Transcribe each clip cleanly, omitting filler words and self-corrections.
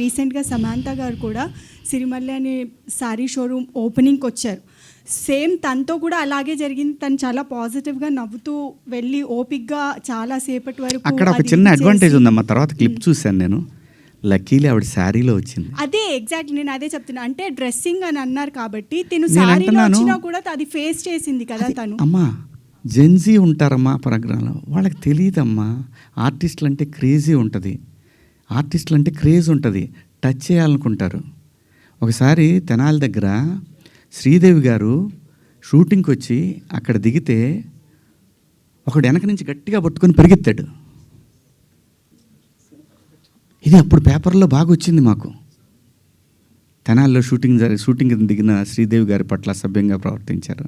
రీసెంట్గా సమాంత గారు కూడా సిరిమల్లె అనే శారీ షోరూమ్ ఓపెనింగ్కి వచ్చారు. సేమ్ తనతో కూడా అలాగే జరిగింది. తను చాలా పాజిటివ్గా నవ్వుతూ వెళ్ళి ఓపిక్గా చాలా సేపటి వరకు అక్కడ ఒక చిన్న అడ్వాంటేజ్ ఉందమ్మా. తర్వాత క్లిప్ చూశాను నేను. లక్కీలీ ఆవిడ శారీలో వచ్చింది. అదే ఎగ్జాక్ట్లీ నేను అదే చెప్తున్నా. అంటే డ్రెస్సింగ్ అని అన్నారు కాబట్టి తిను శారీలో వచ్చినా కూడా అది ఫేస్ చేసింది కదా తను. అమ్మా జెన్జీ ఉంటారమ్మా ప్రోగ్రాంలో, వాళ్ళకి తెలియదమ్మా. ఆర్టిస్టులు అంటే క్రేజీ ఉంటుంది, ఆర్టిస్టులు అంటే క్రేజ్ ఉంటుంది, టచ్ చేయాలనుకుంటారు. ఒకసారి తెనాలి దగ్గర శ్రీదేవి గారు షూటింగ్కి వచ్చి అక్కడ దిగితే ఒకడు వెనక నుంచి గట్టిగా పట్టుకొని పరిగెత్తాడు. ఇది అప్పుడు పేపర్లో బాగా వచ్చింది మాకు. తెనాలిలో షూటింగ్ దిగిన శ్రీదేవి గారి పట్ల అసభ్యంగా ప్రవర్తించారు.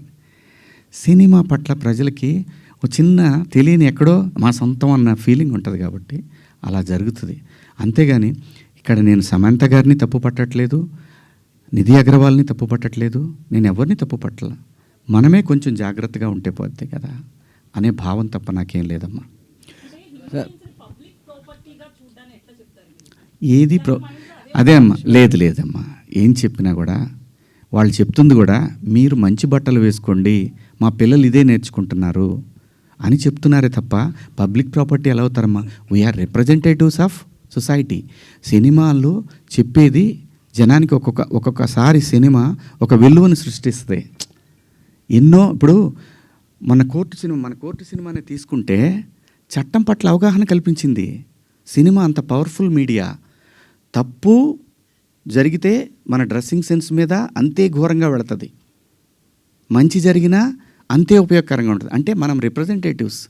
సినిమా పట్ల ప్రజలకి ఒక చిన్న తెలియని ఎక్కడో మా సొంతం అన్న ఫీలింగ్ ఉంటుంది కాబట్టి అలా జరుగుతుంది. అంతేగాని ఇక్కడ నేను సమంత గారిని తప్పు పట్టట్లేదు, నిధి అగర్వాల్ని తప్పు పట్టట్లేదు, నేను ఎవరిని తప్పు పట్టల. మనమే కొంచెం జాగ్రత్తగా ఉంటే పోద్ది కదా అనే భావం తప్ప నాకేం లేదమ్మా. ఏది అదే అమ్మా, లేదమ్మా. ఏం చెప్పినా కూడా వాళ్ళు చెప్తుంది కూడా మీరు మంచి బట్టలు వేసుకోండి, మా పిల్లలు ఇదే నేర్చుకుంటున్నారు అని చెప్తున్నారే తప్ప పబ్లిక్ ప్రాపర్టీ ఎలా అవుతారమ్మా? We are representatives of society. సినిమాల్లో చెప్పేది జనానికి ఒక్కొక్కసారి సినిమా ఒక విలువను సృష్టిస్తుంది. ఎన్నో ఇప్పుడు మన కోర్టు సినిమాని తీసుకుంటే చట్టం పట్ల అవగాహన కల్పించింది. సినిమా అంత పవర్ఫుల్ మీడియా. తప్పు జరిగితే మన డ్రెస్సింగ్ సెన్స్ మీద అంతే ఘోరంగా వెళుతుంది, మంచి జరిగినా అంతే ఉపయోగకరంగా ఉంటుంది. అంటే మనం రిప్రజెంటేటివ్స్.